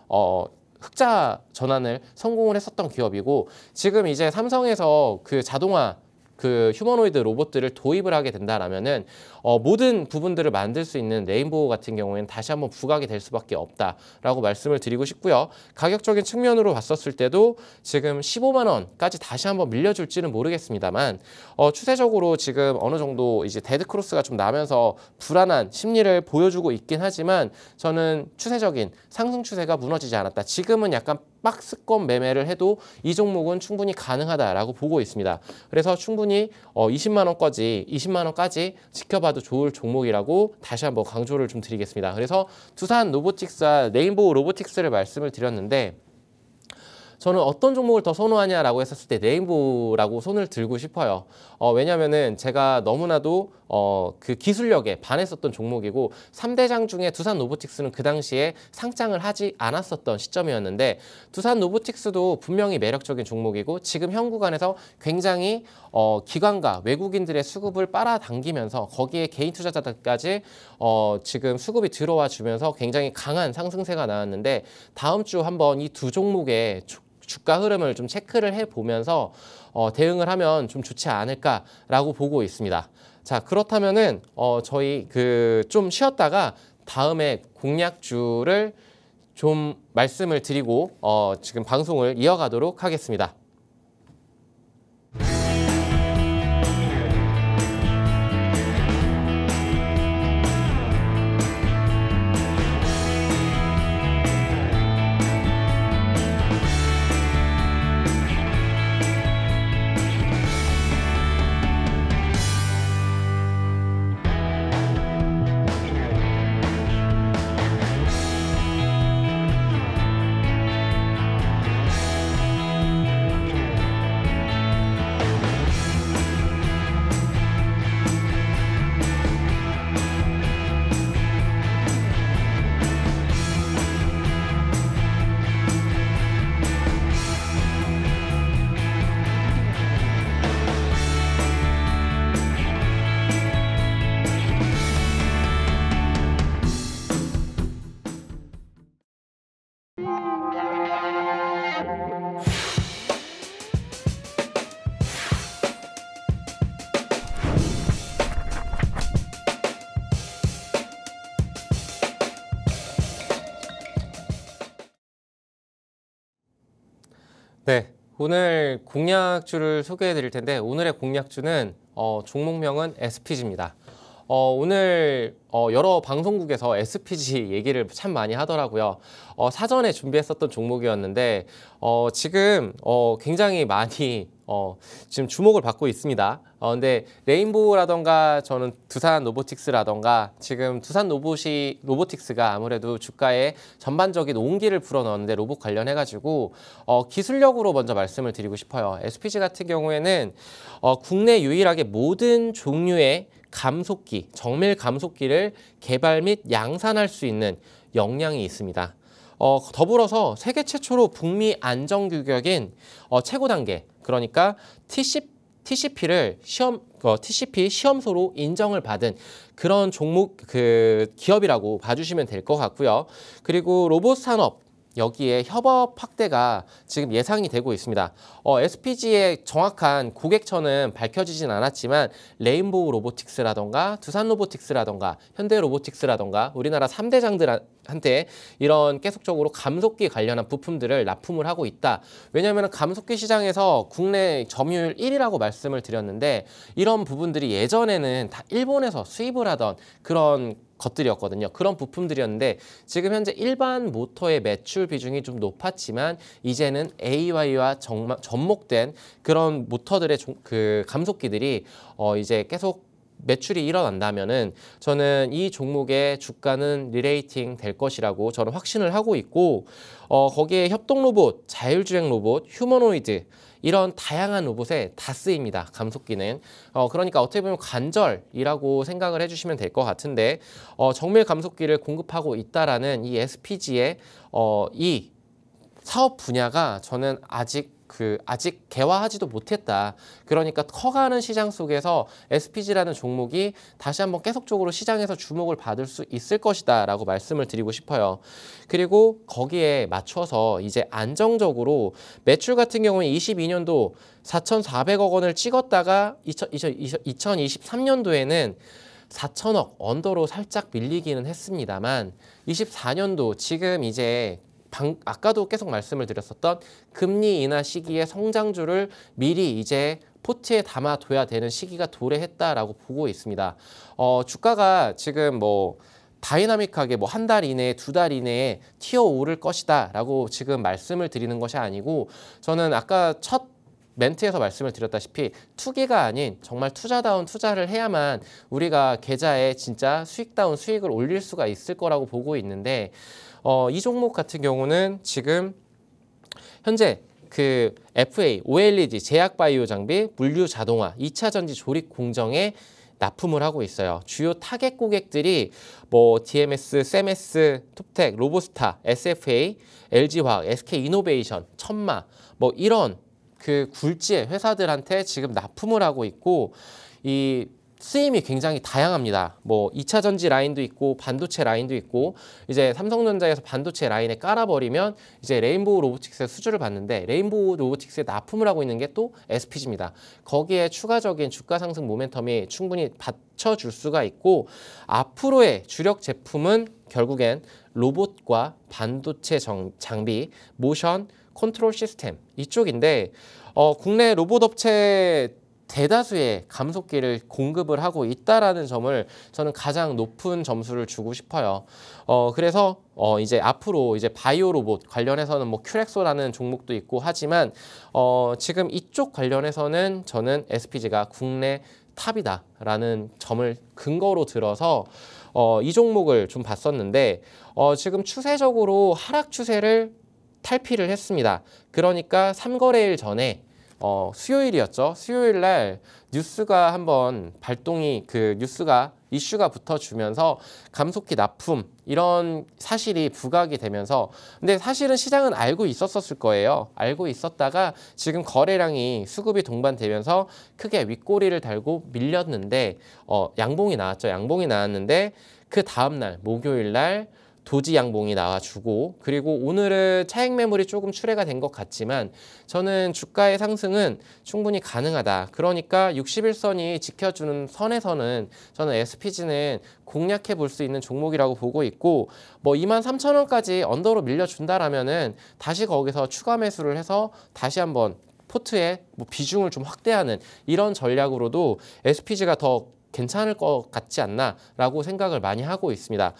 흑자 전환을 성공을 했었던 기업이고, 지금 이제 삼성에서 그 자동화 그 휴머노이드 로봇들을 도입을 하게 된다라면은 모든 부분들을 만들 수 있는 레인보우 같은 경우에는 다시 한번 부각이 될 수밖에 없다라고 말씀을 드리고 싶고요. 가격적인 측면으로 봤었을 때도 지금 15만 원까지 다시 한번 밀려줄지는 모르겠습니다만 추세적으로 지금 어느 정도 이제 데드 크로스가 좀 나면서 불안한 심리를 보여주고 있긴 하지만 저는 추세적인 상승 추세가 무너지지 않았다. 지금은 약간 박스권 매매를 해도 이 종목은 충분히 가능하다라고 보고 있습니다. 그래서 충분히 20만 원까지 지켜봐도 좋을 종목이라고 다시 한번 강조를 좀 드리겠습니다. 그래서 두산 로보틱스와 레인보우 로보틱스를 말씀을 드렸는데, 저는 어떤 종목을 더 선호하냐라고 했었을 때 레인보우라고 손을 들고 싶어요. 왜냐면은 제가 너무나도 그 기술력에 반했었던 종목이고 3대장 중에 두산 로보틱스는 그 당시에 상장을 하지 않았었던 시점이었는데, 두산 로보틱스도 분명히 매력적인 종목이고 지금 현 구간에서 굉장히 기관과 외국인들의 수급을 빨아당기면서 거기에 개인 투자자들까지 지금 수급이 들어와 주면서 굉장히 강한 상승세가 나왔는데, 다음 주 한번 이 두 종목의 주가 흐름을 좀 체크를 해보면서 대응을 하면 좀 좋지 않을까라고 보고 있습니다. 자, 그렇다면은 저희 좀 쉬었다가 다음에 공략주를 좀 말씀을 드리고 지금 방송을 이어가도록 하겠습니다. 네, 오늘 공략주를 소개해 드릴 텐데, 오늘의 공략주는 종목명은 SPG입니다. 오늘 여러 방송국에서 SPG 얘기를 참 많이 하더라고요. 사전에 준비했었던 종목이었는데 지금 굉장히 많이 지금 주목을 받고 있습니다. 근데 레인보우라던가 저는 두산 로보틱스라던가 지금 두산 로보틱스가 아무래도 주가에 전반적인 온기를 불어넣는데 로봇 관련해가지고 기술력으로 먼저 말씀을 드리고 싶어요. SPG 같은 경우에는 국내 유일하게 모든 종류의 감속기, 정밀 감속기를 개발 및 양산할 수 있는 역량이 있습니다. 더불어서 세계 최초로 북미 안전규격인 최고 단계, 그러니까 TCP를 TCP 시험소로 인정을 받은 그런 종목 기업이라고 봐주시면 될 것 같고요. 그리고 로봇 산업, 여기에 협업 확대가 지금 예상이 되고 있습니다. SPG의 정확한 고객처는 밝혀지진 않았지만 레인보우 로보틱스라던가 두산 로보틱스라던가 현대 로보틱스라던가 우리나라 3대장들한테 이런 계속적으로 감속기 관련한 부품들을 납품을 하고 있다. 왜냐하면 감속기 시장에서 국내 점유율 1위라고 말씀을 드렸는데, 이런 부분들이 예전에는 다 일본에서 수입을 하던 그런 것들이었거든요. 그런 부품들이었는데 지금 현재 일반 모터의 매출 비중이 좀 높았지만 이제는 AI와 접목된 그런 모터들의 감속기들이 이제 계속 매출이 일어난다면은 저는 이 종목의 주가는 리레이팅 될 것이라고 저는 확신을 하고 있고, 거기에 협동 로봇, 자율주행 로봇, 휴머노이드 이런 다양한 로봇에 다 쓰입니다. 감속기는. 그러니까 어떻게 보면 관절이라고 생각을 해주시면 될 것 같은데, 정밀 감속기를 공급하고 있다라는 이 SPG의 이 사업 분야가 저는 아직 아직 개화하지도 못했다. 그러니까 커가는 시장 속에서 SPG라는 종목이 다시 한번 계속적으로 시장에서 주목을 받을 수 있을 것이다 라고 말씀을 드리고 싶어요. 그리고 거기에 맞춰서 이제 안정적으로 매출 같은 경우에 22년도 4,400억 원을 찍었다가 2023년도에는 4천억 언더로 살짝 밀리기는 했습니다만 24년도 지금 이제 아까도 계속 말씀을 드렸었던 금리 인하 시기의 성장주를 미리 이제 포트에 담아둬야 되는 시기가 도래했다라고 보고 있습니다. 주가가 지금 뭐 다이나믹하게 뭐 한 달 이내에 두 달 이내에 튀어오를 것이다 라고 지금 말씀을 드리는 것이 아니고 저는 아까 첫 멘트에서 말씀을 드렸다시피 투기가 아닌 정말 투자다운 투자를 해야만 우리가 계좌에 진짜 수익다운 수익을 올릴 수가 있을 거라고 보고 있는데 이 종목 같은 경우는 지금 현재 그 FA, OLED, 제약바이오 장비, 물류 자동화, 2차 전지 조립 공정에 납품을 하고 있어요. 주요 타겟 고객들이 뭐 DMS, 세메스, 톱텍, 로보스타, SFA, LG화학, SK이노베이션, 천마 뭐 이런 그 굴지의 회사들한테 지금 납품을 하고 있고 이 쓰임이 굉장히 다양합니다. 뭐 2차 전지 라인도 있고 반도체 라인도 있고 이제 삼성전자에서 반도체 라인에 깔아버리면 이제 레인보우 로보틱스의 수주를 받는데 레인보우 로보틱스에 납품을 하고 있는 게 또 SPG입니다. 거기에 추가적인 주가 상승 모멘텀이 충분히 받쳐줄 수가 있고 앞으로의 주력 제품은 결국엔 로봇과 반도체 장비, 모션, 컨트롤 시스템 이쪽인데 국내 로봇 업체 대다수의 감속기를 공급을 하고 있다라는 점을 저는 가장 높은 점수를 주고 싶어요. 그래서 이제 앞으로 이제 바이오 로봇 관련해서는 뭐 큐렉소라는 종목도 있고 하지만 지금 이쪽 관련해서는 저는 SPG가 국내 탑이다라는 점을 근거로 들어서 이 종목을 좀 봤었는데 지금 추세적으로 하락 추세를 탈피를 했습니다. 그러니까 3거래일 전에 수요일이었죠. 수요일 날 뉴스가 한번 발동이 이슈가 붙어주면서 감속기 납품 이런 사실이 부각이 되면서 근데 사실은 시장은 알고 있었을 거예요. 알고 있었다가 지금 거래량이 수급이 동반되면서 크게 윗꼬리를 달고 밀렸는데 양봉이 나왔죠. 양봉이 나왔는데 그 다음날 목요일 날 도지 양봉이 나와주고 그리고 오늘은 차익 매물이 조금 출회가 된 것 같지만 저는 주가의 상승은 충분히 가능하다. 그러니까 61선이 지켜주는 선에서는 저는 SPG는 공략해 볼 수 있는 종목이라고 보고 있고 뭐 23,000원까지 언더로 밀려준다라면은 다시 거기서 추가 매수를 해서 다시 한번 포트에 뭐 비중을 좀 확대하는 이런 전략으로도 SPG가 더 괜찮을 것 같지 않나라고 생각을 많이 하고 있습니다.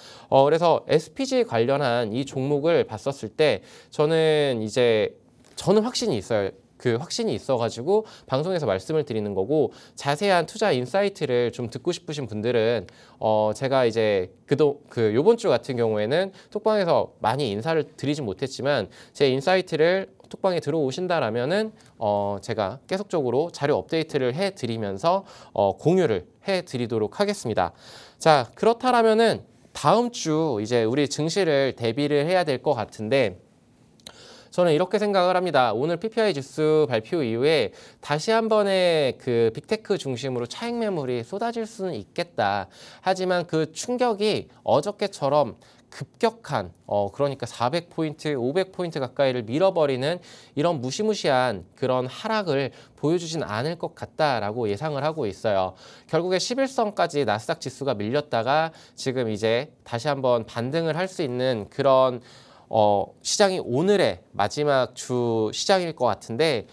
그래서 SPG 관련한 이 종목을 봤었을 때 저는 확신이 있어요. 그 확신이 있어가지고 방송에서 말씀을 드리는 거고 자세한 투자 인사이트를 좀 듣고 싶으신 분들은 제가 이제 요번 주 같은 경우에는 톡방에서 많이 인사를 드리진 못했지만 제 인사이트를 톡방에 들어오신다라면은 제가 계속적으로 자료 업데이트를 해드리면서 공유를 해드리도록 하겠습니다. 자, 그렇다라면은 다음 주 이제 우리 증시를 대비를 해야 될 것 같은데 저는 이렇게 생각을 합니다. 오늘 PPI 지수 발표 이후에 다시 한 번의 그 빅테크 중심으로 차익 매물이 쏟아질 수는 있겠다. 하지만 그 충격이 어저께처럼 급격한 그러니까 400포인트, 500포인트 가까이를 밀어버리는 이런 무시무시한 그런 하락을 보여주진 않을 것 같다라고 예상을 하고 있어요. 결국에 11선까지 나스닥 지수가 밀렸다가 지금 이제 다시 한번 반등을 할 수 있는 그런 시장이 오늘의 마지막 주 시장일 것 같은데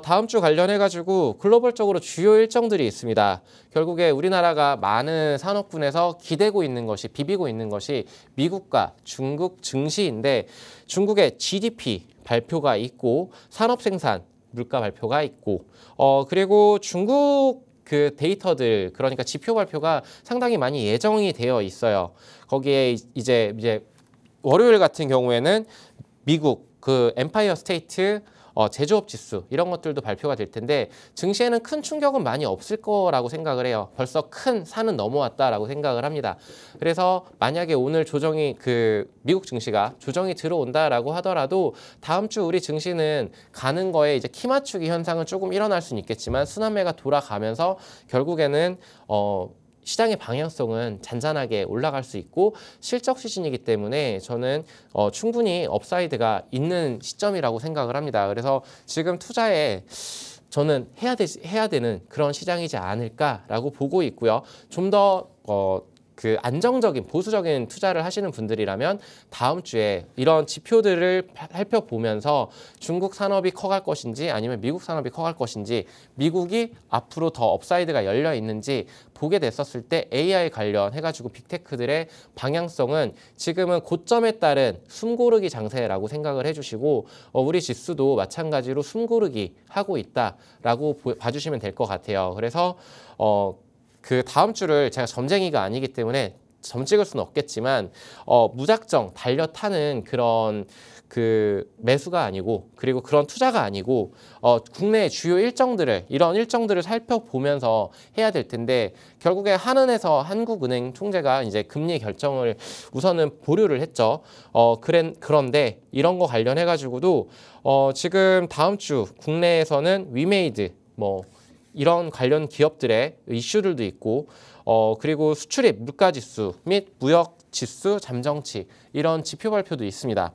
다음 주 관련해가지고 글로벌적으로 주요 일정들이 있습니다. 결국에 우리나라가 많은 산업군에서 기대고 있는 것이 비비고 있는 것이 미국과 중국 증시인데 중국의 GDP 발표가 있고 산업생산 물가 발표가 있고 그리고 중국 그 데이터들 그러니까 지표 발표가 상당히 많이 예정이 되어 있어요. 거기에 이제 월요일 같은 경우에는 미국 그 엠파이어 스테이트 제조업 지수 이런 것들도 발표가 될 텐데 증시에는 큰 충격은 많이 없을 거라고 생각을 해요. 벌써 큰 산은 넘어왔다라고 생각을 합니다. 그래서 만약에 오늘 미국 증시가 조정이 들어온다라고 하더라도 다음 주 우리 증시는 가는 거에 이제 키 맞추기 현상은 조금 일어날 수는 있겠지만 순환매가 돌아가면서 결국에는 시장의 방향성은 잔잔하게 올라갈 수 있고 실적 시즌이기 때문에 저는 충분히 업사이드가 있는 시점이라고 생각을 합니다. 그래서 지금 투자에 저는 해야 되는 그런 시장이지 않을까라고 보고 있고요. 좀 더 안정적인 보수적인 투자를 하시는 분들이라면 다음 주에 이런 지표들을 살펴보면서 중국 산업이 커갈 것인지 아니면 미국 산업이 커갈 것인지 미국이 앞으로 더 업사이드가 열려 있는지 보게 됐었을 때 AI 관련 해가지고 빅테크들의 방향성은 지금은 고점에 따른 숨고르기 장세라고 생각을 해주시고 우리 지수도 마찬가지로 숨고르기 하고 있다라고 봐주시면 될 것 같아요. 그래서 다음 주를 제가 점쟁이가 아니기 때문에 점 찍을 수는 없겠지만 무작정 달려타는 그런 매수가 아니고 그리고 그런 투자가 아니고 국내 주요 이런 일정들을 살펴보면서 해야 될 텐데 결국에 한은에서 한국은행 총재가 이제 금리 결정을 우선은 보류를 했죠. 그런데 이런 거 관련해 가지고도 지금 다음 주 국내에서는 위메이드 이런 관련 기업들의 이슈들도 있고 그리고 수출입 물가지수 및 무역지수 잠정치 이런 지표 발표도 있습니다.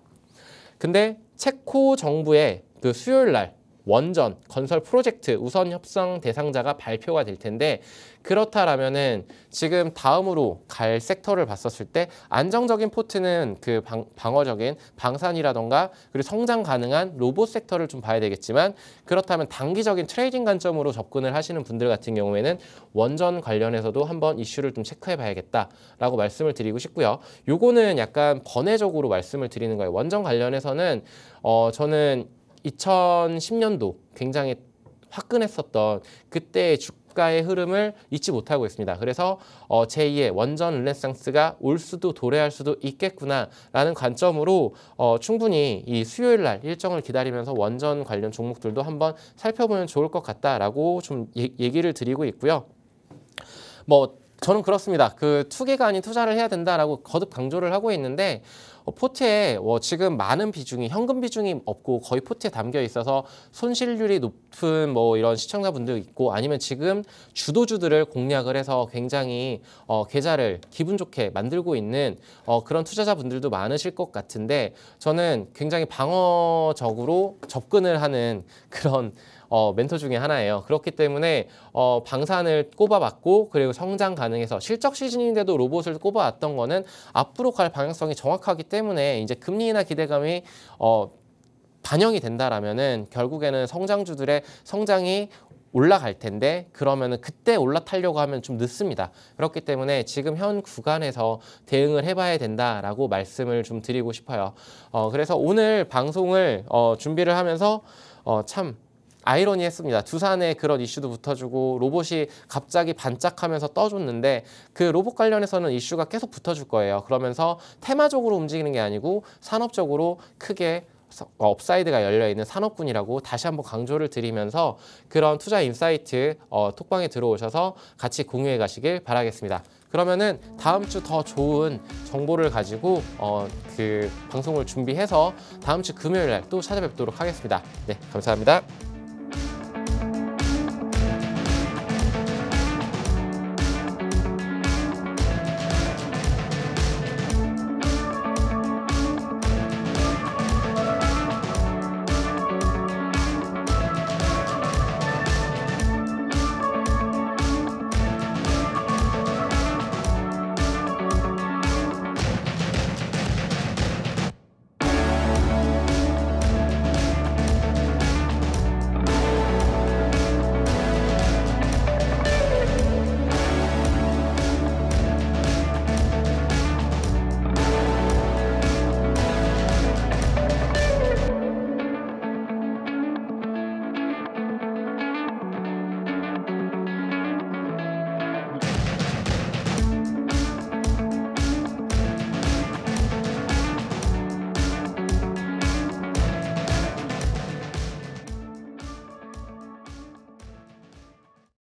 근데 체코 정부의 수요일 날 원전 건설 프로젝트 우선 협상 대상자가 발표가 될 텐데 그렇다라면은 지금 다음으로 갈 섹터를 봤었을 때 안정적인 포트는 방어적인 방산이라던가 그리고 성장 가능한 로봇 섹터를 좀 봐야 되겠지만 그렇다면 단기적인 트레이딩 관점으로 접근을 하시는 분들 같은 경우에는 원전 관련해서도 한번 이슈를 좀 체크해 봐야겠다라고 말씀을 드리고 싶고요. 요거는 약간 번외적으로 말씀을 드리는 거예요. 원전 관련해서는 저는 2010년도 굉장히 화끈했었던 그때의 주가의 흐름을 잊지 못하고 있습니다. 그래서 제2의 원전 르네상스가 올 수도 도래할 수도 있겠구나라는 관점으로 충분히 이 수요일 날 일정을 기다리면서 원전 관련 종목들도 한번 살펴보면 좋을 것 같다라고 좀 얘기를 드리고 있고요. 저는 그렇습니다. 투기가 아닌 투자를 해야 된다라고 거듭 강조를 하고 있는데 포트에 지금 많은 비중이 현금 비중이 없고 거의 포트에 담겨 있어서 손실률이 높은 이런 시청자분들 있고 아니면 지금 주도주들을 공략을 해서 굉장히 계좌를 기분 좋게 만들고 있는 그런 투자자분들도 많으실 것 같은데 저는 굉장히 방어적으로 접근을 하는 그런 멘토 중에 하나예요. 그렇기 때문에 방산을 꼽아봤고 그리고 성장 가능해서 실적 시즌인데도 로봇을 꼽아왔던 거는 앞으로 갈 방향성이 정확하기 때문에 이제 금리나 기대감이 반영이 된다라면은 결국에는 성장주들의 성장이 올라갈 텐데 그러면은 그때 올라타려고 하면 좀 늦습니다. 그렇기 때문에 지금 현 구간에서 대응을 해봐야 된다라고 말씀을 좀 드리고 싶어요. 그래서 오늘 방송을 준비를 하면서 참 아이러니했습니다. 두산에 그런 이슈도 붙어주고 로봇이 갑자기 반짝하면서 떠줬는데 그 로봇 관련해서는 이슈가 계속 붙어줄 거예요. 그러면서 테마적으로 움직이는 게 아니고 산업적으로 크게 업사이드가 열려있는 산업군이라고 다시 한번 강조를 드리면서 그런 투자 인사이트 톡방에 들어오셔서 같이 공유해 가시길 바라겠습니다. 그러면은 다음 주 더 좋은 정보를 가지고 방송을 준비해서 다음 주 금요일 날 또 찾아뵙도록 하겠습니다. 네, 감사합니다.